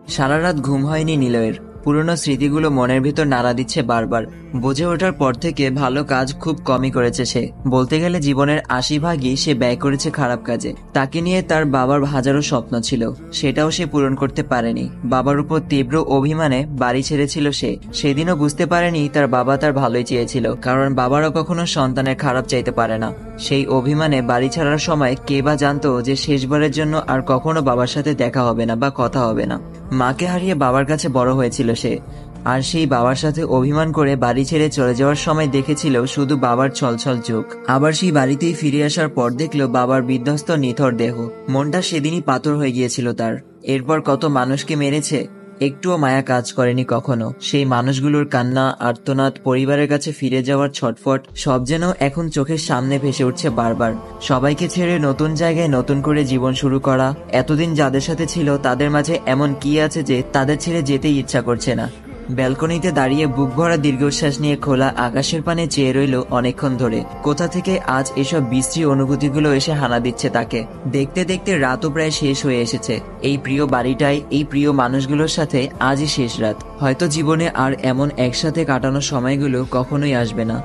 সারা রাত ঘুম হয়নি নিলয়ের। পুরনো স্মৃতিগুলো মনের ভিতর নাড়া দিচ্ছে বারবার। বুঝে ওঠার পর থেকে ভালো কাজ খুব কমই করেছে সে। বলতে গেলে জীবনের ৮০ ভাগই সে ব্যয় করেছে খারাপ কাজে। তাকে নিয়ে তার বাবার হাজারো স্বপ্ন ছিল, সেটাও সে পূরণ করতে পারেনি। বাবার উপর তীব্র অভিমানে বাড়ি ছেড়েছিল সে। সেদিনও বুঝতে পারেনি তার বাবা তার ভালোই চেয়েছিল, কারণ বাবারও কখনো সন্তানের খারাপ চাইতে পারে না। সেই অভিমানে বাড়ি ছাড়ার সময় কে বা জানতো যে শেষবারের জন্য আর কখনো বাবার সাথে দেখা হবে না বা কথা হবে না। মাকে হারিয়ে বাবার কাছে বড় হয়েছিল সে, আর সেই বাবার সাথে অভিমান করে বাড়ি ছেড়ে চলে যাওয়ার সময় দেখেছিল শুধু বাবার ছলছল চোখ। আবার সেই বাড়িতেই ফিরে আসার পর দেখলো বাবার বিধ্বস্ত নিথর দেহ। মনটা সেদিনই পাথর হয়ে গিয়েছিল তার। এরপর কত মানুষকে মেরেছে, একটুও মায়া কাজ করেনি কখনো। সেই মানুষগুলোর কান্না, আর্তনাদ, পরিবারের কাছে ফিরে যাওয়ার ছটফট, সব যেন এখন চোখের সামনে ভেসে উঠছে বারবার। সবাইকে ছেড়ে নতুন জায়গায় নতুন করে জীবন শুরু করা। এতদিন যাদের সাথে ছিল তাদের মাঝে এমন কি আছে যে তাদের ছেড়ে যেতেই ইচ্ছা করছে না। ব্যালকনিতে দাঁড়িয়ে বুক ভরা দীর্ঘশ্বাস নিয়ে খোলা আকাশের পানে চেয়ে রইল অনেকক্ষণ ধরে। কোথা থেকে আজ এসব বিশ্রী অনুভূতিগুলো এসে হানা দিচ্ছে তাকে। দেখতে দেখতে রাতও প্রায় শেষ হয়ে এসেছে। এই প্রিয় বাড়িটাই, এই প্রিয় মানুষগুলোর সাথে আজই শেষ রাত। হয়তো জীবনে আর এমন একসাথে কাটানো সময়গুলো কখনোই আসবে না।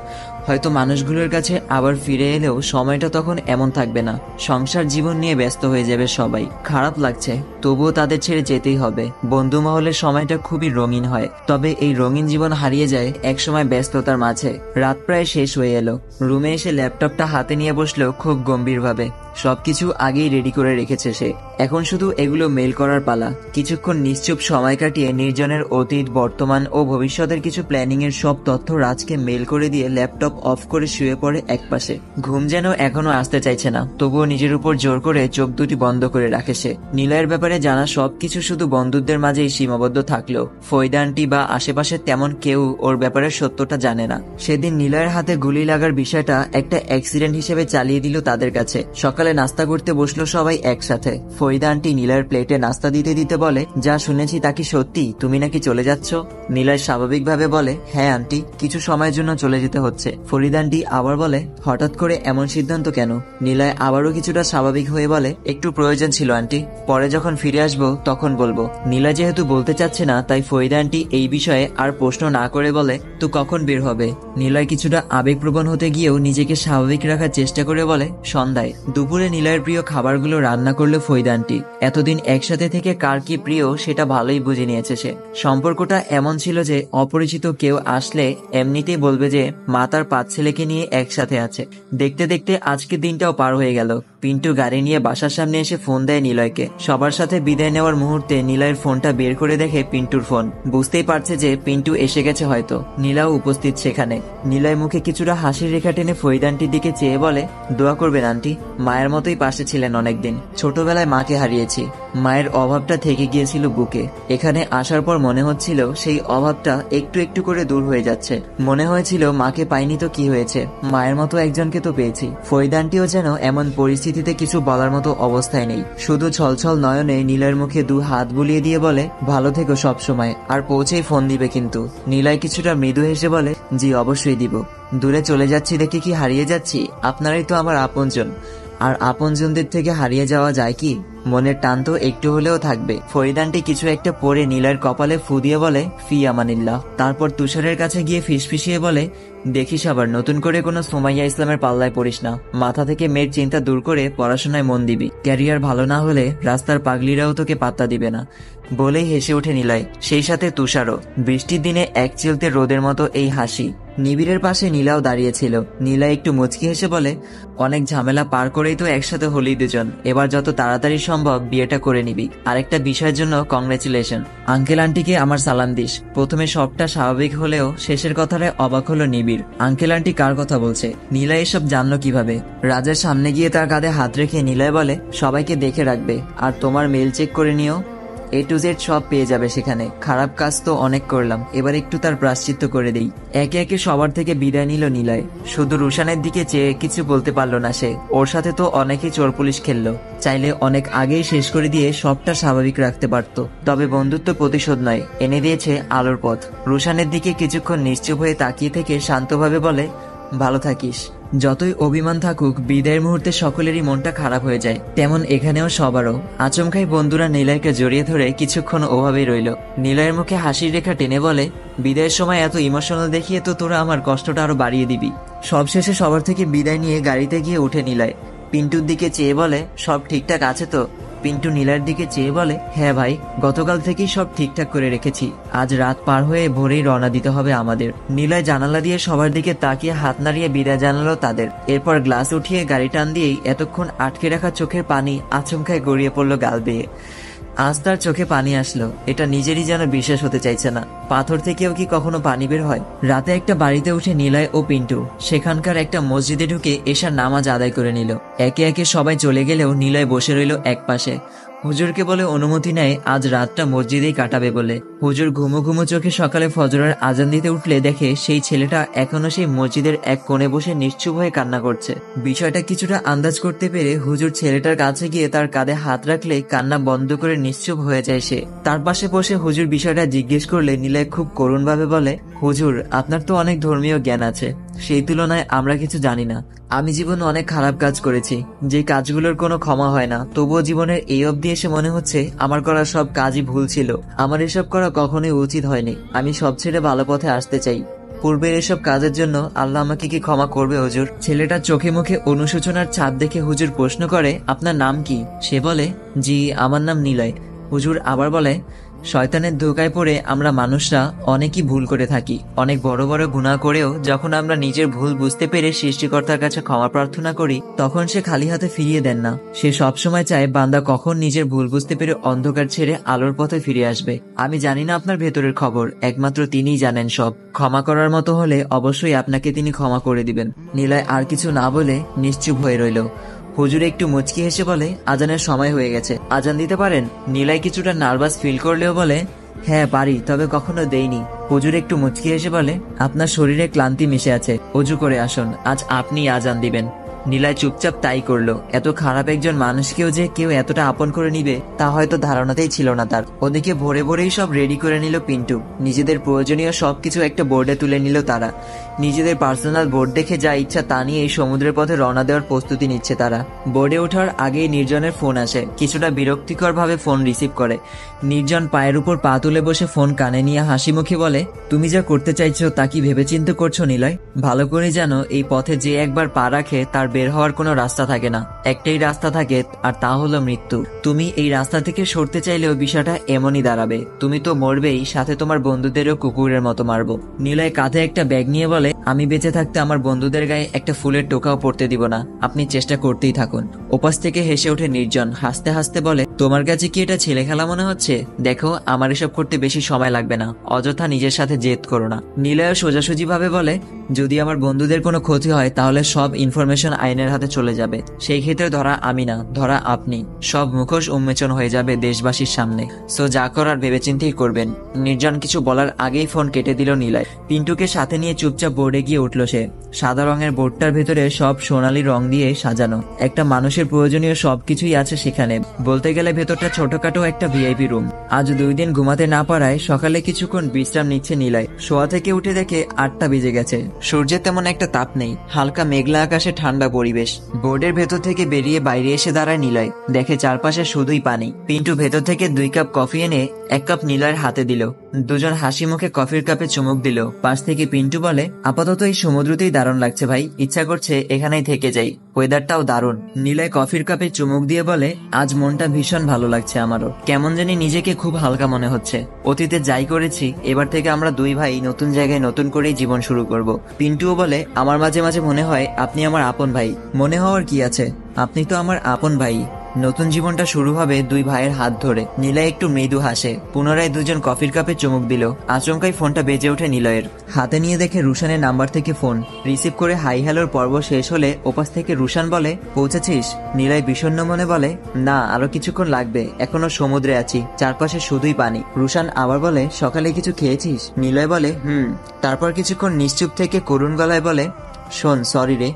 হয়তো মানুষগুলোর কাছে আবার ফিরে এলেও সময়টা তখন এমন থাকবে না। সংসার জীবন নিয়ে ব্যস্ত হয়ে যাবে সবাই। খারাপ লাগছে, তবুও তাদের ছেড়ে যেতেই হবে। বন্ধু মহলের সময়টা খুবই রঙিন হয়, তবে এই রঙিন জীবন হারিয়ে যায় একসময় ব্যস্ততার মাঝে। রাত প্রায় শেষ হয়ে এলো। রুমে এসে ল্যাপটপটা হাতে নিয়ে বসলো খুব গম্ভীরভাবে। সবকিছু আগেই রেডি করে রেখেছে সে, এখন শুধু এগুলো মেল করার পালা। কিছুক্ষণ নিশ্চুপ সময় কাটিয়ে নির্জনের অতীত, বর্তমান ও ভবিষ্যতের কিছু প্ল্যানিং এর সব তথ্য রাজকে মেল করে দিয়ে ল্যাপটপ অফ করে শুয়ে পড়ে একপাশে। ঘুম যেন এখনো আসতে চাইছে না, তবুও নিজের উপর জোর করে চোখ দুটি বন্ধ করে রাখে সে। নিলয়ের ব্যাপারে জানা সবকিছু শুধু বন্ধুদের মাঝেই সীমাবদ্ধ থাকলেও ফয়দা আন্টি বা আশেপাশে তেমন কেউ ওর ব্যাপারে সত্যটা জানে না। সেদিন নিলয়ের হাতে গুলি লাগার বিষয়টা একটা অ্যাক্সিডেন্ট হিসেবে চালিয়ে দিল তাদের কাছে। সকালে নাস্তা করতে বসলো সবাই একসাথে। ফরিদা আন্টি নিলয়ের প্লেটে নাস্তা দিতে দিতে বলে, যা শুনেছি তা কি সত্যি? তুমি নাকি চলে যাচ্ছ? নিলয় স্বাভাবিকভাবে বলে, হ্যাঁ আন্টি, কিছু সময়ের জন্য চলে যেতে হচ্ছে। ফরিদা আন্টি আবার বলে, হঠাৎ করে এমন সিদ্ধান্ত কেন? নিলয় আবারও কিছুটা স্বাভাবিক হয়ে বলে, একটু প্রয়োজন ছিল আন্টি, পরে যখন ফিরে আসবো তখন বলবো। নিলয় যেহেতু বলতে চাচ্ছে না, তাই ফরিদা আন্টি এই বিষয়ে আর প্রশ্ন না করে বলে, তো কখন বের হবে? নিলয় কিছুটা আবেগপ্রবণ হতে গিয়েও নিজেকে স্বাভাবিক রাখার চেষ্টা করে বলে, সন্ধ্যায়। দুপুরে নিলয়ের প্রিয় খাবারগুলো রান্না করলো ফরিদা আন্টি। এতদিন একসাথে থেকে কার কি প্রিয় সেটা ভালোই বুঝে নিয়েছে সে। সম্পর্কটা এমন ছিল যে অপরিচিত কেউ আসলে এমনিতেই বলবে যে মা তার ৫ ছেলেকে নিয়ে একসাথে আছে। দেখতে দেখতে আজকের দিনটাও পার হয়ে গেল। পিন্টু গাড়ি নিয়ে বাসার সামনে এসে ফোন দেয় নিলয়কে। সবার সাথে বিদায় নেওয়ার মুহূর্তে নিলয়ের ফোনটা বের করে দেখে পিন্টুর ফোন। বুঝতেই পারছে যে পিন্টু এসে গেছে হয়তো। নীলাও উপস্থিত সেখানে। নিলয় মুখে কিছুটা হাসির রেখা টেনে ফরিদা আন্টির দিকে চেয়ে বলে, দোয়া করবেন আন্টি, মায়ের মতোই পাশে ছিলেন অনেকদিন। ছোটবেলায় মাকে হারিয়েছি, মায়ের অভাবটা থেকে গিয়েছিল বুকে। এখানে আসার পর মনে হচ্ছিল সেই অভাবটা একটু একটু করে দূর হয়ে যাচ্ছে। মনে হয়েছিল মাকে পাইনি তো কি হয়েছে, মায়ের মতো একজনকে তো পেয়েছি। ফরিদা আন্টিও যেন এমন পরিস্থিতিতে কিছু বলার মতো অবস্থায় নেই। শুধু ছলছল নয়নে নিলয়ের মুখে 2 হাত বুলিয়ে দিয়ে বলে, ভালো থেকো সব সময়, আর পৌঁছেই ফোন দিবে কিন্তু। নিলয় কিছুটা মৃদু হেসে বলে, জি অবশ্যই দিব। দূরে চলে যাচ্ছি দেখে কি হারিয়ে যাচ্ছি? আপনারাই তো আমার আপনজন, আর আপনজনদের থেকে হারিয়ে যাওয়া যায় কি? মনের টান তো একটু হলেও থাকবে। ফরিদা আন্টি কিছু একটা পরে নিলয়ের কপালে ফু দিয়ে বলে, ফি আমানিল্লাহ। তারপর তুষারের কাছে গিয়ে ফিসফিসিয়ে বলে, দেখিস আবার নতুন করে কোনো সুমাইয়া ইসলামের পাল্লায় পড়িস না। মাথা থেকে মেয়ের চিন্তা দূর করে পড়াশোনায় মন দিবি। ক্যারিয়ার ভালো না হলে রাস্তার পাগলিরাও তোকে পাত্তা দিবে না। বলেই হেসে ওঠে নিলয়, সেই সাথে তুষারও। বৃষ্টির দিনে এক চিলতে রোদের মতো এই হাসি। নিবিড়ের পাশে নীলাও দাঁড়িয়েছিল। নীলা একটু মুচকি হেসে বলে, অনেক ঝামেলা পার করেই তো একসাথে হলি দুজন, এবার যত তাড়াতাড়ি সম্ভব বিয়েটা করে নিবি। আরেকটা বিষয়ের জন্য কংগ্রেচুলেশন। আঙ্কেল আন্টিকে আমার সালাম দিস। প্রথমে সবটা স্বাভাবিক হলেও শেষের কথাটায় অবাক হলো নিবিড়। আঙ্কেল আন্টি কার কথা বলছে? নীলা এসব জানলো কিভাবে? রাজের সামনে গিয়ে তার কাঁধে হাত রেখে নীলয় বলে, সবাইকে দেখে রাখবে, আর তোমার মেল চেক করে নিও। A to Z সব পেয়ে যাবে সেখানে। খারাপ কাজ তো অনেক করলাম, এবার একটু তার প্রায়শ্চিত্ত করে দেই। একে একে সবার থেকে বিদায় নিল নিলয়। শুধু রুশানের দিকে চেয়ে কিছু বলতে পারলো না সে। ওর সাথে তো অনেকেই চোর পুলিশ খেললো, চাইলে অনেক আগেই শেষ করে দিয়ে সবটা স্বাভাবিক রাখতে পারত। তবে বন্ধুত্ব প্রতিশোধ নয়, এনে দিয়েছে আলোর পথ। রুশানের দিকে কিছুক্ষণ নিশ্চুপ হয়ে তাকিয়ে থেকে শান্তভাবে বলে, ভালো থাকিস। যতই অভিমান থাকুক, বিদায়ের মুহূর্তে সকলেরই মনটা খারাপ হয়ে যায়, তেমন এখানেও সবারও। আচমকাই বন্ধুরা নিলয়কে জড়িয়ে ধরে কিছুক্ষণ ওভাবেই রইল। নিলয়ের মুখে হাসির রেখা টেনে বলে, বিদায়ের সময় এত ইমোশনাল দেখিয়ে তো তোরা আমার কষ্টটা আরো বাড়িয়ে দিবি। সবশেষে সবার থেকে বিদায় নিয়ে গাড়িতে গিয়ে উঠে নিলয়। পিন্টুর দিকে চেয়ে বলে, সব ঠিকঠাক আছে তো? পিন্টু নীলার দিকে চেয়ে বলে, হ্যাঁ ভাই, গতকাল থেকেই সব ঠিকঠাক করে রেখেছি। আজ রাত পার হয়ে ভোরেই রওনা দিতে হবে আমাদের। নিলয় জানালা দিয়ে সবার দিকে তাকিয়ে হাত নাড়িয়ে বিদায় জানালো তাদের। এরপর গ্লাস উঠিয়ে গাড়ি টান দিয়েই এতক্ষণ আটকে রাখা চোখের পানি আচমকায় গড়িয়ে পড়লো গাল বেয়ে। আজ তার চোখে পানি আসলো, এটা নিজেরই যেন বিশ্বাস হতে চাইছে না। পাথর থেকেও কি কখনো পানি বের হয়? রাতে একটা বাড়িতে উঠে নিলয় ও পিন্টু সেখানকার একটা মসজিদে ঢুকে এশার নামাজ আদায় করে নিল। একে একে সবাই চলে গেলেও নিলয় বসে রইল এক পাশে। হুজুরকে বলে অনুমতি নেয় আজ রাতটা মসজিদেই কাটাবে বলে। হুজুর ঘুমো ঘুমো চোখে সকালে ফজরের আজান দিতে উঠলে দেখে সেই ছেলেটা এখনো সেই মসজিদের এক কোণে বসে নিশ্চুপ হয়ে কান্না করছে। বিষয়টা কিছুটা আন্দাজ করতে পেরে হুজুর ছেলেটার কাছে গিয়ে তার কাঁধে হাত রাখলে কান্না বন্ধ করে নিশ্চুপ হয়ে যায় সে। তার পাশে বসে হুজুর বিষয়টা জিজ্ঞেস করলে নিলয় খুব করুণভাবে বলে, হুজুর, আপনার তো অনেক ধর্মীয় জ্ঞান আছে, সেই তুলনায় আমরা কিছু জানি না। আমি জীবনে অনেক খারাপ কাজ করেছি, যে কাজগুলোর কোনো ক্ষমা হয় না, তবুও জীবনের এই অবধি এসে মনে হচ্ছে আমার করা সব কাজই ভুল ছিল। আমার এসব করা কখনোই উচিত হয়নি। আমি সব ছেড়ে ভালো পথে আসতে চাই। পূর্বের এসব কাজের জন্য আল্লাহ আমাকে কি ক্ষমা করবে হুজুর? ছেলেটা চোখে মুখে অনুশোচনার ছাপ দেখে হুজুর প্রশ্ন করে, আপনার নাম কি? সে বলে, জি, আমার নাম নিলয়। হুজুর আবার বলে, শয়তানের ধোঁকায় পড়ে আমরা মানুষরা অনেকই ভুল করে থাকি। অনেক বড় বড় গুনাহ করেও যখন আমরা নিজের ভুল বুঝতে পেরে সৃষ্টিকর্তার কাছে ক্ষমা প্রার্থনা করি, তখন সে খালি হাতে ফিরিয়ে দেন না। সে সবসময় চায় বান্দা কখন নিজের ভুল বুঝতে পেরে অন্ধকার ছেড়ে আলোর পথে ফিরে আসবে। আমি জানি না আপনার ভেতরের খবর, একমাত্র তিনিই জানেন সব। ক্ষমা করার মতো হলে অবশ্যই আপনাকে তিনি ক্ষমা করে দিবেন। নিলয় আর কিছু না বলে নিশ্চুপ হয়ে রইল। হুজুর একটু মুচকি হেসে বলে, আজানের সময় হয়ে গেছে, আজান দিতে পারেন? নিলয় কিছুটা নার্ভাস ফিল করলেও বলে, হ্যাঁ পারি, তবে কখনো দেইনি। হুজুর একটু মুচকি হেসে বলে, আপনার শরীরে ক্লান্তি মিশে আছে, অজু করে আসুন, আজ আপনি আজান দিবেন। নিলয় চুপচাপ তাই করলো। এত খারাপ একজন মানুষকেও যে কেউ এতটা আপন করে নিবে তা হয়তো ধারণাতেই ছিল না তার। ওদিকে ভোরে ভোরেই সব রেডি করে নিল পিন্টু। নিজেদের প্রয়োজনীয় সবকিছু একটা বোর্ডে তুলে নিল তারা। নিজেদের পার্সোনাল বোর্ড দেখে যা ইচ্ছা তা নিয়ে এই সমুদ্রের পথে রওনা দেওয়ার প্রস্তুতি নিচ্ছে তারা। বোর্ডে ওঠার আগেই নির্জনের ফোন আসে। কিছুটা বিরক্তিকর ভাবে ফোন রিসিভ করে। নির্জন পায়ের উপর পা তুলে বসে ফোন কানে নিয়ে হাসি মুখে বলে, তুমি যা করতে চাইছো তা কি ভেবেচিন্তে করছো নিলয়? ভালো করে জানো এই পথে যে একবার পা রাখে তার বের হওয়ার কোনো রাস্তা থাকে না। একটাই রাস্তা থাকে, আর তা হলো মৃত্যু। তুমি এই রাস্তা থেকে সরতে চাইলেও বিষয়টা এমনই দাঁড়াবে, তুমি তো মরবেই, সাথে তোমার বন্ধুদেরও কুকুরের মতো মারবো। নিলয় কাঁধে একটা ব্যাগ নিয়ে বলে, আমি বেঁচে থাকতে আমার বন্ধুদের গায়ে একটা ফুলের টোকাও পড়তে দিব না, আপনি চেষ্টা করতেই থাকুন। ওপাশ থেকে হেসে ওঠে নির্জন, হাসতে হাসতে বলে, তোমার কাছে কি এটা ছেলে খেলা মনে হচ্ছে? দেখো, আমার এসব করতে বেশি সময় লাগবে না, অযথা নিজের সাথে জেদ করো না। নিলয় সোজাসুজি ভাবে বলে, যদি আমার বন্ধুদের কোনো ক্ষতি হয় তাহলে সব ইনফরমেশন আইনের হাতে চলে যাবে। সেই ক্ষেত্রে ধরা আমি না, ধরা আপনি। সব মুখোশ উন্মোচন হয়ে যাবে দেশবাসীর সামনে। সো যা করার ভেবেচিন্তেই করবেন। নির্জন কিছু বলার আগেই ফোন কেটে দিল নিলয়। পিন্টুকে সাথে নিয়ে চুপচাপ বোর্ডে গিয়ে উঠল সে। সাদা রঙের বোর্ডটার ভেতরে সব সোনালী রং দিয়ে সাজানো। একটা মানুষের প্রয়োজনীয় সবকিছুই আছে সেখানে। বলতে গেলে ভেতরটা ছোটখাটো একটা ভিআইপি রুম। আজ 2 দিন ঘুমাতে না পারায় সকালে কিছুক্ষণ বিশ্রাম নিচ্ছে নিলয়। শোয়া থেকে উঠে দেখে 8টা বেজে গেছে। সূর্যের তেমন একটা তাপ নেই, হালকা মেঘলা আকাশে ঠান্ডা পরিবেশ। বোর্ডের ভেতর থেকে বেরিয়ে বাইরে এসে দাঁড়ায় নিলয়। দেখে চারপাশে শুধুই পানি। পিন্টু ভেতর থেকে 2 কাপ কফি এনে 1 কাপ নিলয়ের হাতে দিল। দুজন হাসি মুখে কফির কাপে চুমুক দিল। পাশ থেকে পিন্টু বলে, আপাতত এই সমুদ্রতেই দারুণ লাগছে ভাই, ইচ্ছা করছে এখানেই থেকে যাই, ওয়েদারটাও দারুণ। নিলয় কফির কাপে চুমুক দিয়ে বলে, আজ মনটা ভীষণ ভালো লাগছে আমারও। কেমন জানি নিজেকে খুব হালকা মনে হচ্ছে। অতীতে যাই করেছি, এবার থেকে আমরা 2 ভাই নতুন জায়গায় নতুন করেই জীবন শুরু করব। পিন্টুও বলে, আমার মাঝে মাঝে মনে হয় আপনি আমার আপন ভাই। মনে হওয়ার কি আছে, আপনি তো আমার আপন ভাই। নতুন জীবনটা শুরু হবে 2 ভাইয়ের হাত ধরে। নিলয় একটু মৃদু হাসে। পুনরায় দুজন কফির কাপে চুমুক দিল। আচমকাই ফোনটা বেজে ওঠে নিলয়ের। হাতে নিয়ে দেখে রুশানের নাম্বার থেকে ফোন। রিসিভ করে হাই হ্যালোর পর্ব শেষ হলে ওপাশ থেকে রুশান বলে, পৌঁছেছিস? নিলয় বিষণ্ণ মনে বলে, না, আরো কিছুক্ষণ লাগবে, এখনো সমুদ্রে আছি, চারপাশে শুধুই পানি। রুশান আবার বলে, সকালে কিছু খেয়েছিস? নিলয় বলে, তারপর কিছুক্ষণ নিশ্চুপ থেকে করুণ গলায় বলে, শোন, সরি রে,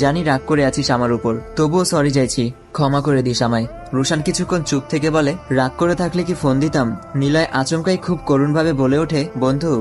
জানি রাগ করে আছিস আমার উপর, তবুও সরি চাইছি, ক্ষমা করে দিস আমায়। রুশান কিছুক্ষণ চুপ থেকে বলে, রাগ করে থাকলে কি ফোন দিতাম? নিলয় আচমকাই খুব করুণভাবে বলে ওঠে, বন্ধু।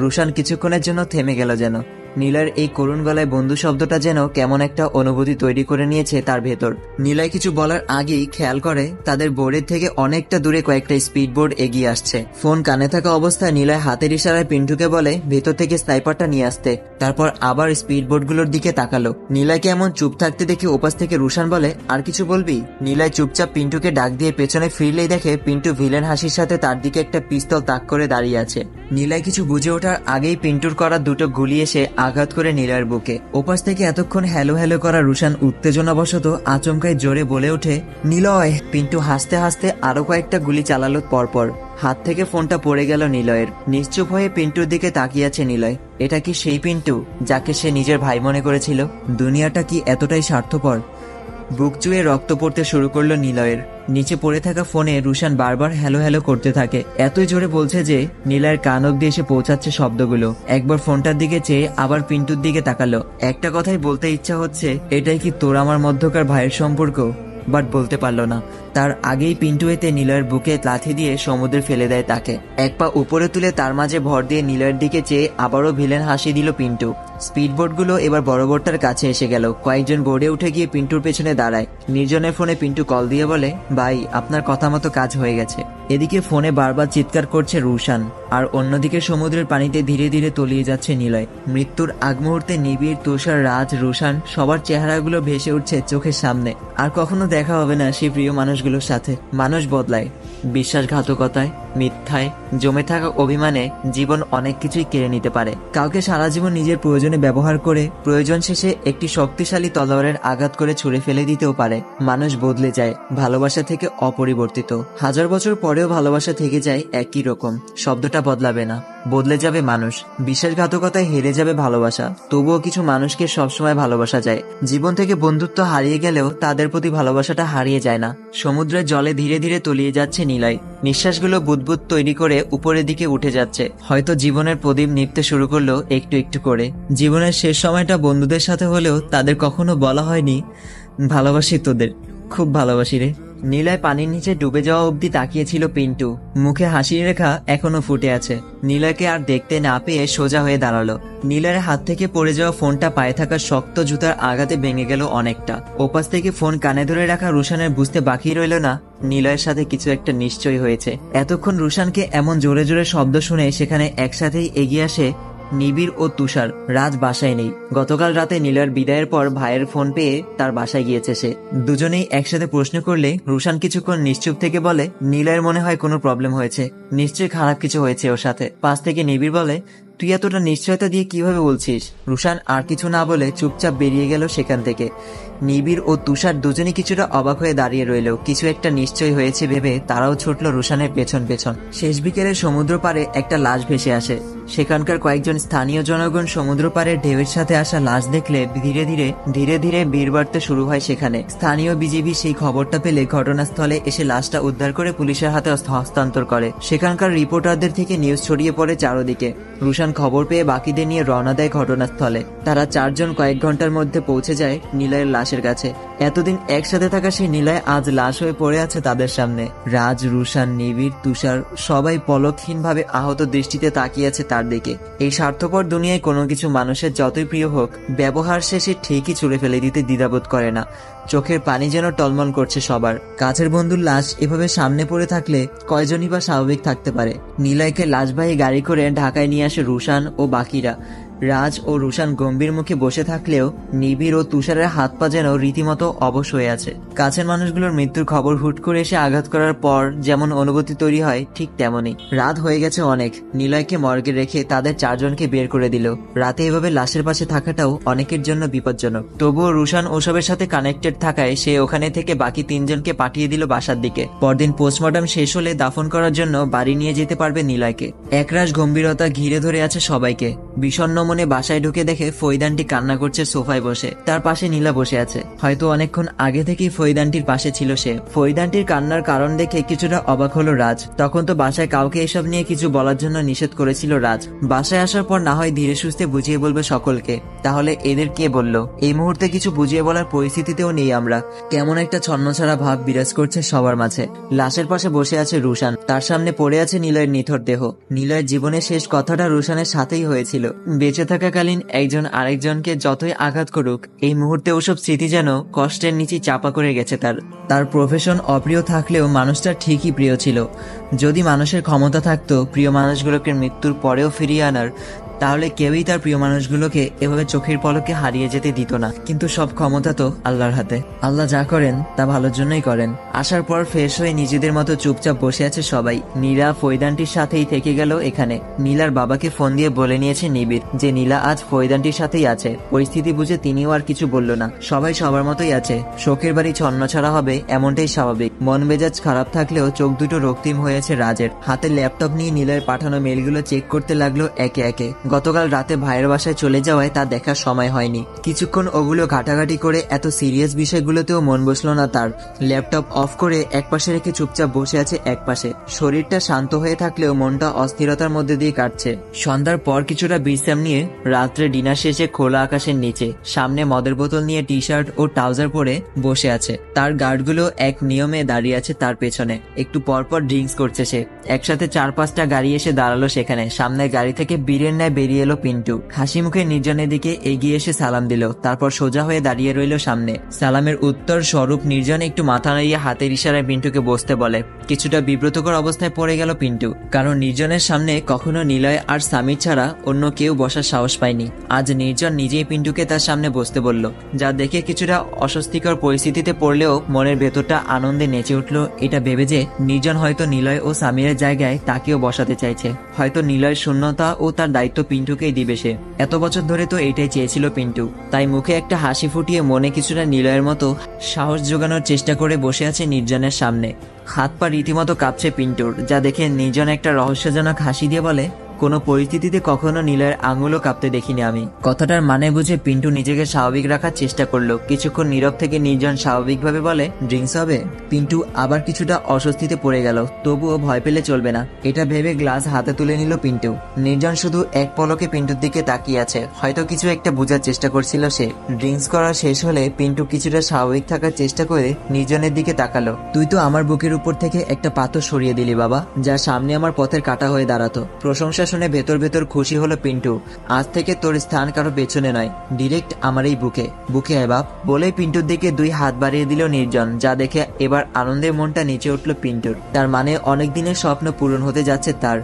রুশান কিছুক্ষণের জন্য থেমে গেল যেন। নীলয়ের এই করুণ গলায় বন্ধু শব্দটা যেন কেমন একটা অনুভূতি তৈরি করে নিয়েছে তার ভেতর। নিলয় কিছু বলার আগেই খেয়াল করে তাদের বোর্ডের থেকে অনেকটা দূরে কয়েকটা স্পিড বোর্ড এগিয়ে আসছে। ফোন কানে থাকা অবস্থায় নিলয় হাতের ইশারায় পিন্টুকে বলে ভেতর থেকে স্নাইপারটা নিয়ে আসতে। তারপর আবার স্পিড বোর্ডগুলোর দিকে তাকালো। নিলয়কে এমন চুপ থাকতে দেখে ওপাশ থেকে রুশান বলে, আর কিছু বলবি? নিলয় চুপচাপ পিন্টুকে ডাক দিয়ে পেছনে ফিরলেই দেখে পিন্টু ভিলেন হাসির সাথে তার দিকে একটা পিস্তল তাক করে দাঁড়িয়ে আছে। নিলয় কিছু বুঝে ওঠার আগেই পিন্টুর করা দুটো গুলি এসে আঘাত করে নিলয়ের বুকে। ওপাশ থেকে এতক্ষণ হ্যালো হ্যালো করা রুশান উত্তেজনাবশত আচমকায় জোরে বলে ওঠে, নিলয়। পিন্টু হাসতে হাসতে আরো কয়েকটা গুলি চালালো পরপর। হাত থেকে ফোনটা পড়ে গেল নিলয়ের। নিশ্চুপ হয়ে পিন্টুর দিকে তাকিয়ে আছে নিলয়। এটা কি সেই পিন্টু যাকে সে নিজের ভাই মনে করেছিল? দুনিয়াটা কি এতটাই স্বার্থপর? বুক চুয়ে রক্ত পড়তে শুরু করলো নিলয়ের। নিচে পড়ে থাকা ফোনে রুশান বারবার হ্যালো হ্যালো করতে থাকে। এতই জোরে বলছে যে নিলয়ের কান অব্দি এসে পৌঁছাচ্ছে শব্দগুলো। একবার ফোনটার দিকে চেয়ে আবার পিন্টুর দিকে তাকালো। একটা কথাই বলতে ইচ্ছা হচ্ছে, এটাই কি তোর আমার মধ্যকার ভাইয়ের সম্পর্ক? বাট বলতে পারলো না। তার আগেই পিন্টু এতে নিলয়ের বুকে লাথি দিয়ে সমুদ্রে ফেলে দেয় তাকে। এক পা উপরে তুলে তার মাঝে ভর দিয়ে নিলয়ের দিকে চেয়ে আবারও ভিলেন হাসি দিল পিন্টু। স্পিডবোটগুলো এবার বড় বোটটার কাছে এসে গেল। কয়েকজন বোর্ডে উঠে গিয়ে পিন্টুর পেছনে দাঁড়ায়। নির্জনের ফোনে পিন্টু কল দিয়ে বলে, ভাই আপনার কথা মতো কাজ হয়ে গেছে। এদিকে ফোনে বারবার চিৎকার করছে রুশান, আর অন্যদিকে সমুদ্রের পানিতে ধীরে ধীরে তলিয়ে যাচ্ছে নিলয়। মৃত্যুর আগ মুহূর্তে নিবিড়, তুষার, রাজ, রুশান সবার চেহারাগুলো ভেসে উঠছে চোখের সামনে। আর কখনো দেখা হবে না সেই প্রিয় মানুষগুলোর সাথে। মানুষ বদলায়, বিশ্বাসঘাতকতায়, মিথ্যায়, জমে থাকা অভিমানে জীবন অনেক কিছুই কেড়ে নিতে পারে। কাউকে সারা জীবন নিজের প্রয়োজনে ব্যবহার করে প্রয়োজন শেষে একটি শক্তিশালী তলোয়ারের আঘাত করে ছুঁড়ে ফেলে দিতেও পারে। মানুষ বদলে যায়, ভালোবাসা থেকে অপরিবর্তিত। হাজার বছর পরেও ভালোবাসা থেকে যায় একই রকম। শব্দটা বদলাবে না, বদলে যাবে মানুষ। বিশ্বাসঘাতকতায় হেরে যাবে ভালোবাসা, তবুও কিছু মানুষকে সবসময় ভালোবাসা যায়। জীবন থেকে বন্ধুত্ব হারিয়ে গেলেও তাদের প্রতি ভালোবাসাটা হারিয়ে যায় না। সমুদ্রের জলে ধীরে ধীরে তলিয়ে যাচ্ছে নিলয়। নিঃশ্বাসগুলো বুদবুদ তৈরি করে উপরের দিকে উঠে যাচ্ছে। হয়তো জীবনের প্রদীপ নিভতে শুরু করলো একটু একটু করে। জীবনের শেষ সময়টা বন্ধুদের সাথে হলেও তাদের কখনো বলা হয়নি, ভালোবাসি তোদের, খুব ভালোবাসি রে। নিলয় পানির নিচে ডুবে যাওয়া অবধি তাকিয়েছিল পিন্টু। মুখে হাসির রেখা এখনো ফুটে আছে। নিলয়কে আর দেখতে না পেয়ে সোজা হয়ে দাঁড়ালো। নিলয়ের হাত থেকে পড়ে যাওয়া ফোনটা পায়ে থাকা শক্ত জুতার আঘাতে ভেঙে গেল অনেকটা। ওপাশ থেকে ফোন কানে ধরে রাখা রুশানের বুঝতে বাকি রইল না নিলয়ের সাথে কিছু একটা নিশ্চয় হয়েছে। এতক্ষণ রুশানকে এমন জোরে জোরে শব্দ শুনে সেখানে একসাথেই এগিয়ে আসে নিবিড় ও তুষার। রাজ বাসায় নেই। গতকাল রাতে নিলয়ের বিদায়ের পর ভাইয়ের ফোন পেয়ে তার বাসায় গিয়েছে সে। দুজনেই একসাথে প্রশ্ন করলে রুশান কিছুক্ষণ নিশ্চুপ থেকে বলে, নিলয়ের মনে হয় কোনো প্রবলেম হয়েছে, নিশ্চয়ই খারাপ কিছু হয়েছে ওর সাথে। পাশ থেকে নিবিড় বলে, তুই এতটা নিশ্চয়তা দিয়ে কিভাবে বলছিস? রুশান আর কিছু না বলে চুপচাপ বেরিয়ে গেল সেখান থেকে। নিবিড় ও তুষার দুজনই কিছুটা অবাক হয়ে দাঁড়িয়ে রইল। কিছু একটা নিশ্চয় হয়েছে ভেবে তারাও ছুটল রুশানের পেছন পেছন। শেষ বিকেলে সমুদ্র পাড়ে একটা লাশ ভেসে আসে। সেখানকার কয়েকজন স্থানীয় জনগণ সমুদ্র পাড়ের ঢেউয়ের সাথে আসা লাশ দেখলে ধীরে ধীরে ভিড় বাড়তে শুরু হয় সেখানে। স্থানীয় বিজিবি সেই খবরটা পেলে ঘটনাস্থলে এসে লাশটা উদ্ধার করে পুলিশের হাতে হস্তান্তর করে। সেখানকার রিপোর্টারদের থেকে নিউজ ছড়িয়ে পড়ে চারদিকে। রুশান খবর পেয়ে বাকিদের নিয়ে রওনা দেয় ঘটনাস্থলে। তারা চারজন কয়েক ঘন্টার মধ্যে পৌঁছে যায় নিলয়ের লাশের কাছে। এতদিন একসাথে থাকা সেই নিলয় আজ লাশ হয়ে পড়ে আছে তাদের সামনে। রাজ, রুশান, নিবিড়, তুষার সবাই পলকহীনভাবে আহত দৃষ্টিতে তাকিয়ে আছে তার দিকে। এই স্বার্থপর দুনিয়ায় কোনো কিছু মানুষের যতই প্রিয় হোক, ব্যবহার শেষে ঠিকই ছুঁড়ে ফেলে দিতে দ্বিধাবোধ করে না। চোখের পানি যেন টলমল করছে সবার। কাছের বন্ধুর লাশ এভাবে সামনে পড়ে থাকলে কয়জনই বা স্বাভাবিক থাকতে পারে? নিলয়কে লাশবাহী গাড়ি করে ঢাকায় নিয়ে আসে রুশান ও বাকিরা। রাজ ও রুশান গম্ভীর মুখে বসে থাকলেও নিবিড় ও তুষারের হাত পা যেন রীতিমতো অবশ হয়ে আছে। কাছের মানুষগুলোর মৃত্যুর খবর হুট করে এসে আঘাত করার পর যেমন অনুভূতি তৈরি হয় ঠিক তেমনই। রাত হয়ে গেছে অনেক। নিলয়কে মর্গে রেখে তাদের চারজনকে বের করে দিল। রাতে এভাবে লাশের পাশে থাকাটাও অনেকের জন্য বিপজ্জনক। তবুও রুশান ওসবের সাথে কানেক্টেড থাকায় সে ওখানে থেকে বাকি তিনজনকে পাঠিয়ে দিল বাসার দিকে। পরদিন পোস্টমর্টম শেষ হলে দাফন করার জন্য বাড়ি নিয়ে যেতে পারবে নিলয়কে। একরাশ গম্ভীরতা ঘিরে ধরে আছে সবাইকে। বিষণ্ণ মনে বাসায় ঢুকে দেখে ফৈদানটি কান্না করছে সোফায় বসে। তার পাশে নীলা বসে আছে। হয়তো অনেকক্ষণ আগে থেকেই ফৈদানটির পাশে ছিল সে। ফৈদানটির কান্নার কারণ দেখে কিছুটা অবাক হলো রাজ। তখন তো বাসায় কাউকে এসব নিয়ে কিছু বলার জন্য নিষেধ করেছিল রাজ। বাসায় আসার পর না হয় ধীরে সুস্থে বুঝিয়ে বলবে সকলকে। তাহলে এদের কে বলল? এই মুহূর্তে কিছু বুঝিয়ে বলার পরিস্থিতিতেও নেই আমরা। কেমন একটা ছন্নছাড়া ভাব বিরাজ করছে সবার মাঝে। লাশের পাশে বসে আছে রুশান। তার সামনে পড়ে আছে নিলয়ের নিথর দেহ। নিলয়ের জীবনের শেষ কথাটা রুশানের সাথেই হয়েছিল। বেঁচে থাকাকালীন একজন আরেকজনকে যতই আঘাত করুক, এই মুহূর্তে ওসব স্মৃতি যেন কষ্টের নিচে চাপা করে গেছে তার প্রফেশন অপ্রিয় থাকলেও মানুষটা ঠিকই প্রিয় ছিল। যদি মানুষের ক্ষমতা থাকতো প্রিয় মানুষগুলোকে মৃত্যুর পরেও ফিরিয়ে আনার, তাহলে কেউই তার প্রিয় মানুষগুলোকে এভাবে চোখের পলকে হারিয়ে যেতে দিত না। কিন্তু সব ক্ষমতা তো আল্লাহর হাতে। আল্লাহ যা করেন তা ভালোর জন্যই করেন। আসার পর ফ্রেশ হয়ে নিজেদের মতো চুপচাপ বসে আছে সবাই। নীলা ফৈদানটির সাথেই থেকে গেল এখানে। নীলার বাবাকে ফোন দিয়ে বলে নিয়েছে নিবিড় যে নীলা আজ ফৈদানটির সাথেই আছে। পরিস্থিতি বুঝে তিনিও আর কিছু বলল না। সবাই সবার মতোই আছে। শোকের বাড়ি ছন্নছাড়া হবে এমনটাই স্বাভাবিক। মন মেজাজ খারাপ থাকলেও চোখ দুটো রক্তিম হয়েছে রাজের। হাতে ল্যাপটপ নিয়ে নীলার পাঠানো মেলগুলো চেক করতে লাগলো একে একে। গতকাল রাতে ভাইয়ের বাসায় চলে যাওয়ায় তা দেখার সময় হয়নি। কিছুক্ষণ ওগুলো ঘাটাঘাটি করে এত সিরিয়াস বিষয়গুলোতেও মন বসলো না তার। ল্যাপটপ অফ করে একপাশে রেখে চুপচাপ বসে আছে একপাশে। শরীরটা শান্ত হয়ে থাকলেও মনটা অস্থিরতার মধ্যে দিয়ে কাটছে। সন্ধ্যার পর কিছুটা বিশ্রাম নিয়ে রাত্রে ডিনার শেষে খোলা আকাশের নিচে সামনে মদের বোতল নিয়ে টি শার্ট ও ট্রাউজার পরে বসে আছে। তার গার্ডগুলো এক নিয়মে দাঁড়িয়ে আছে তার পেছনে। একটু পরপর ড্রিঙ্কস করছে সে। একসাথে 4-5টা গাড়ি এসে দাঁড়ালো সেখানে। সামনের গাড়ি থেকে বীরের ন্যায় বেরিয়ে এলো পিন্টু। হাসি মুখে নির্জনের দিকে এগিয়ে এসে সালাম দিল। তারপর সোজা হয়ে দাঁড়িয়ে রইল সামনে। সালামের উত্তর স্বরূপ নির্জন একটু মাথা নাড়িয়ে হাতের ইশারায় পিন্টুকে বসতে বলে। কিছুটা বিব্রতকর অবস্থায় পড়ে গেল পিন্টু, কারণ নির্জনের সামনে কখনো নিলয় আর সামির ছাড়া অন্য কেউ বসার সাহস পায়নি। আজ নির্জন নিজেই পিন্টুকে তার সামনে বসতে বলল, যা দেখে কিছুটা অস্বস্তিকর পরিস্থিতিতে পড়লেও মনের ভেতরটা আনন্দে নেচে উঠল এটা ভেবে যে নির্জন হয়তো নিলয় ও সামিরের জায়গায় তাকেও বসাতে চাইছে। হয়তো নিলয়ের শূন্যতা ও তার দায়িত্ব পিন্টুকেই দিবে সে। এত বছর ধরে তো এটাই চেয়েছিল পিন্টু। তাই মুখে একটা হাসি ফুটিয়ে মনে কিছুটা নিলয়ের মতো সাহস জোগানোর চেষ্টা করে বসে আছে নির্জনের সামনে। হাত পা রীতিমতো কাঁপছে পিন্টুর, যা দেখে নির্জন একটা রহস্যজনক হাসি দিয়ে বলে, কোনো পরিস্থিতিতে কখনো নীলয়ের আঙুলও কাঁপতে দেখিনি আমি। কথাটার মানে বুঝে পিন্টু নিজেকে স্বাভাবিক রাখার চেষ্টা করলো। কিছুক্ষণ নীরব থেকে নির্জন স্বাভাবিকভাবে বলে, ড্রিঙ্কস হবে? পিন্টু আবার কিছুটা অস্বস্তিতে পড়ে গেল। তবুও ভয় পেলে চলবে না, এটা ভেবে গ্লাস হাতে তুলে নিল পিন্টু। নির্জন শুধু এক পলকে পিন্টুর দিকে তাকিয়ে আছে। হয়তো কিছু একটা বোঝার চেষ্টা করছিল সে। ড্রিঙ্কস করা শেষ হলে পিন্টু কিছুটা স্বাভাবিক থাকার চেষ্টা করে নির্জনের দিকে তাকালো। তুই তো আমার বুকের উপর থেকে একটা পাথর সরিয়ে দিলি বাবা, যা সামনে আমার পথের কাঁটা হয়ে দাঁড়াতো। প্রশংসা শুনে ভেতর ভেতর খুশি হলো পিন্টু। আজ থেকে তোর স্থান কারো পেছনে নয়, ডিরেক্ট আমার এই বুকে আয় বাপ। বলেই পিন্টুর দিকে 2 হাত বাড়িয়ে দিল নির্জন, যা দেখে এবার আনন্দের মনটা নিচে উঠল পিন্টুর। তার মানে অনেক দিনের স্বপ্ন পূরণ হতে যাচ্ছে তার।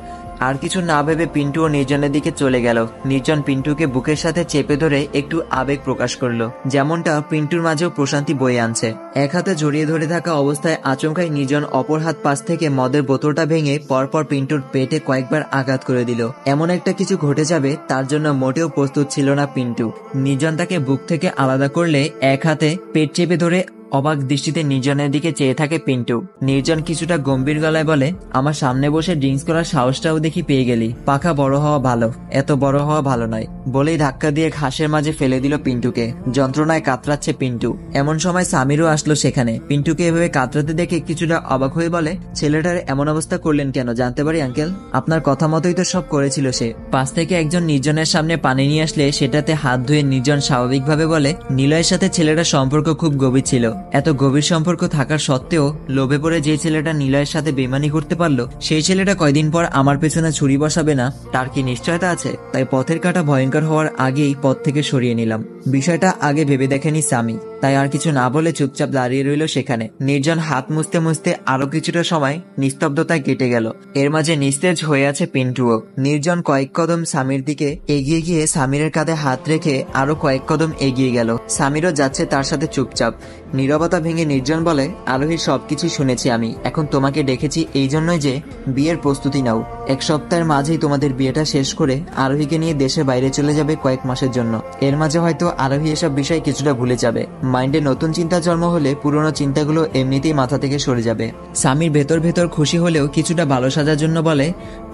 আর কিছু না ভেবে পিন্টু ও নির্জনের দিকে চলে গেল। নির্জন পিন্টুকে বুকের সাথে চেপে ধরে একটু আবেগ প্রকাশ করলো, যেমনটা পিন্টুর মাঝেও প্রশান্তি বয়ে আনছে। এক হাতে জড়িয়ে ধরে থাকা অবস্থায় আচমকাই নির্জন অপর হাত পাশ থেকে মদের বোতলটা ভেঙে পরপর পিন্টুর পেটে কয়েকবার আঘাত করে দিল। এমন একটা কিছু ঘটে যাবে তার জন্য মোটেও প্রস্তুত ছিল না পিন্টু। নির্জন তাকে বুক থেকে আলাদা করলে এক হাতে পেট চেপে ধরে অবাক দৃষ্টিতে নির্জনের দিকে চেয়ে থাকে পিন্টু। নির্জন কিছুটা গম্ভীর গলায় বলে, আমার সামনে বসে ড্রিঙ্কস করার সাহসটাও দেখি পেয়ে গেলি। পাখা বড় হওয়া ভালো, এত বড় হওয়া ভালো নয়। বলেই ধাক্কা দিয়ে ঘাসের মাঝে ফেলে দিল পিন্টুকে। যন্ত্রণায় কাতরাচ্ছে পিন্টু। এমন সময় সামিরও আসলো সেখানে। পিন্টুকে এভাবে কাতরাতে দেখে কিছুটা অবাক হয়ে বলে, ছেলেটার এমন অবস্থা করলেন কেন জানতে পারি আঙ্কেল? আপনার কথা মতোই তো সব করেছিল সে। পাশ থেকে একজন নির্জনের সামনে পানি নিয়ে আসলে সেটাতে হাত ধুয়ে নির্জন স্বাভাবিকভাবে বলে, নিলয়ের সাথে ছেলেটার সম্পর্ক খুব গভীর ছিল। এত গভীর সম্পর্ক থাকার সত্ত্বেও লোভে পড়ে যে ছেলেটা নিলয়ের সাথে বেমানি করতে পারলো, সেই ছেলেটা কয়দিন পর আমার পেছনে ছুরি বসাবে না তার কি নিশ্চয়তা আছে? তাই পথের কাঁটা ভয়ঙ্কর হওয়ার আগেই পথ থেকে সরিয়ে নিলাম। বিষয়টা আগে ভেবে দেখেনি সামি। তাই আর কিছু না বলে চুপচাপ দাঁড়িয়ে রইল সেখানে। নির্জন হাত মুছতে মুছতে আরো কিছুটা সময় নিস্তব্ধতায় কেটে গেল। এর মাঝে নিস্তেজ হয়ে আছে পিন্টুও। নির্জন কয়েক কদম সামির দিকে এগিয়ে গিয়ে সামিরের কাঁধে হাত রেখে আরো কয়েক কদম এগিয়ে গেল। সামিরও যাচ্ছে তার সাথে চুপচাপ। নীরবতা ভেঙে নির্জন বলে, আরোহীর সবকিছু শুনেছি আমি। এখন তোমাকে ডেকেছি এই জন্যই যে বিয়ের প্রস্তুতি নাও। 1 সপ্তাহের মাঝেই তোমাদের বিয়েটা শেষ করে আরোহীকে নিয়ে দেশের বাইরে চলে যাবে কয়েক মাসের জন্য। এর মাঝে হয়তো আরোহী এসব বিষয় কিছুটা ভুলে যাবে। মাইন্ডে নতুন চিন্তা জন্ম হলে পুরনো চিন্তাগুলো এমনিতেই মাথা থেকে সরে যাবে। সামির ভেতর ভেতর খুশি হলেও কিছুটা ভালো সাজার জন্য বলে,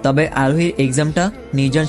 তবে আরোহীর এক্সামটা? নির্জন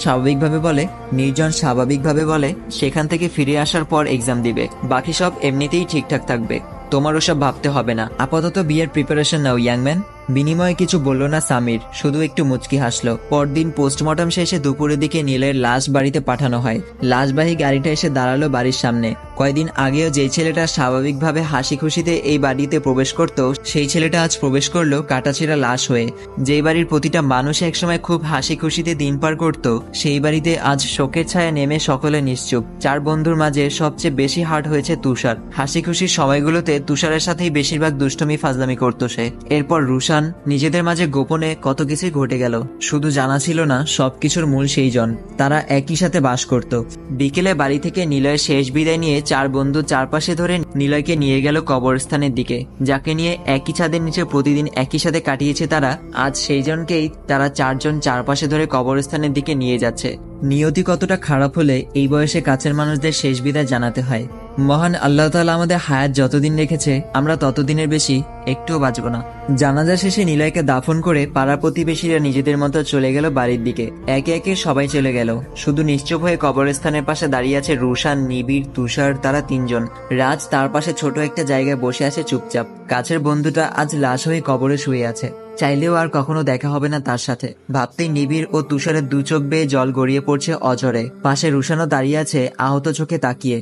স্বাভাবিকভাবে বলে, সেখান থেকে ফিরে আসার পর এক্সাম দিবে। বাকি সব এমনিতেই ঠিকঠাক থাকবে। তোমার ওসব ভাবতে হবে না। আপাতত বিয়ের প্রিপারেশন নাও ইয়াংম্যান। বিনিময়ে কিছু বলল না সামির, শুধু একটু মুচকি হাসলো। পরদিন পোস্টমর্টম শেষে দুপুরের দিকে নীলের লাশ বাড়িতে পাঠানো হয়। লাশবাহী গাড়িটা এসে দাঁড়ালো বাড়ির সামনে। কয়েকদিন আগেও যেই ছেলেটা স্বাভাবিকভাবে হাসি খুশিতে এই বাড়িতে প্রবেশ করত, সেই ছেলেটা আজ প্রবেশ করলো কাটাছেঁড়া লাশ হয়ে। যেই বাড়ির প্রতিটা মানুষ একসময় খুব হাসি খুশিতে দিন পার করত, সেই বাড়িতে আজ শোকের ছায়া নেমে সকলে নিশ্চুপ। 4 বন্ধুর মাঝে সবচেয়ে বেশি হার্ট হয়েছে তুষার। হাসি খুশির সময়গুলোতে তুষারের সাথেই বেশিরভাগ দুষ্টমি ফাজলামি করতো সে। এরপর রুশান, নিজেদের মাঝে গোপনে কত কিছুই ঘটে গেল। শুধু জানা ছিল না সবকিছুর মূল সেই জন। তারা একই সাথে বাস করত। বিকেলে বাড়ি থেকে নিলয়ের শেষ বিদায় নিয়ে 4 বন্ধু চারপাশে ধরে নিলয়কে নিয়ে গেল কবরস্থানের দিকে। যাকে নিয়ে একই ছাদের নিচে প্রতিদিন একই সাথে কাটিয়েছে তারা, আজ সেই জনকেই তারা 4 জন চারপাশে ধরে কবরস্থানের দিকে নিয়ে যাচ্ছে। নিয়তি কতটা খারাপ হলে এই বয়সে কাছের মানুষদের শেষ বিদায় জানাতে হয়। মহান আল্লাহ তাআলা আমাদের হায়াত যতদিন রেখেছে আমরা ততদিনের বেশি একটুও বাঁচব না। জানাজা শেষে নিলয়কে দাফন করে পাড়া প্রতিবেশীরা নিজেদের মতো চলে গেল বাড়ির দিকে। একে একে সবাই চলে গেল। শুধু নিশ্চুপ হয়ে কবরস্থানের পাশে দাঁড়িয়ে আছে রুশান, নিবিড়, তুষার। তারা 3 জন। রাজ তার পাশে ছোট একটা জায়গায় বসে আছে চুপচাপ। কাছের বন্ধুটা আজ লাশ হয়ে কবরে শুয়ে আছে। চাইলেও আর কখনো দেখা হবে না তার সাথে। ভাবতেই নিবিড় ও তুষারের 2 চোখ বেয়ে জল গড়িয়ে পড়ছে অঝরে। পাশে রুশানও দাঁড়িয়ে আছে আহত চোখে তাকিয়ে।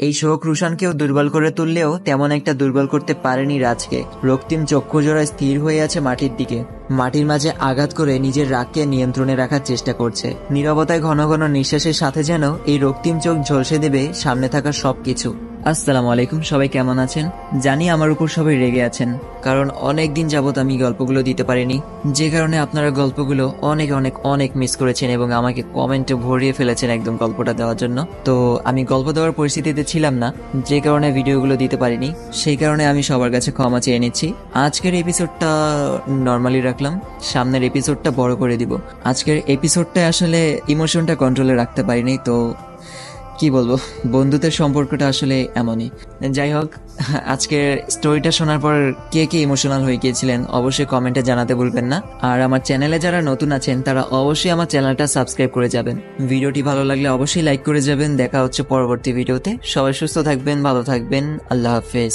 এই শোক রুশানকেও দুর্বল করে তুললেও তেমন একটা দুর্বল করতে পারেনি রাজকে। রক্তিম চক্ষু জোড়ায় স্থির হয়ে আছে মাটির দিকে। মাটির মাঝে আঘাত করে নিজের রাগকে নিয়ন্ত্রণে রাখার চেষ্টা করছে। নীরবতায় ঘন ঘন নিঃশ্বাসের সাথে যেন এই রক্তিম চোখ ঝলসে দেবে সামনে থাকা সবকিছু। আসসালামু আলাইকুম, সবাই কেমন আছেন? জানি আমার উপর সবাই রেগে আছেন, কারণ অনেক দিন যাবত আমি গল্পগুলো দিতে পারিনি, যে কারণে আপনারা গল্পগুলো অনেক অনেক অনেক মিস করেছেন এবং আমাকে কমেন্টে ভরিয়ে ফেলেছেন একদম গল্পটা দেওয়ার জন্য। তো আমি গল্প দেওয়ার পরিস্থিতিতে ছিলাম না, যে কারণে ভিডিওগুলো দিতে পারিনি। সেই কারণে আমি সবার কাছে ক্ষমা চেয়ে নিচ্ছি। আজকের এপিসোডটা নর্মালি রাখলাম, সামনের এপিসোডটা বড় করে দিব। আজকের এপিসোডটা আসলে ইমোশনটা কন্ট্রোলে রাখতে পারিনি, তো কি বলবো, বন্ধুত্বের সম্পর্কটা আসলে এমনই। যাই হোক, আজকের স্টোরিটা শোনার পর কে কে ইমোশনাল হয়ে গিয়েছিলেন অবশ্যই কমেন্টে জানাতে ভুলবেন না। আর আমার চ্যানেলে যারা নতুন আছেন তারা অবশ্যই আমার চ্যানেলটা সাবস্ক্রাইব করে যাবেন। ভিডিওটি ভালো লাগলে অবশ্যই লাইক করে যাবেন। দেখা হচ্ছে পরবর্তী ভিডিওতে। সবাই সুস্থ থাকবেন, ভালো থাকবেন। আল্লাহ হাফেজ।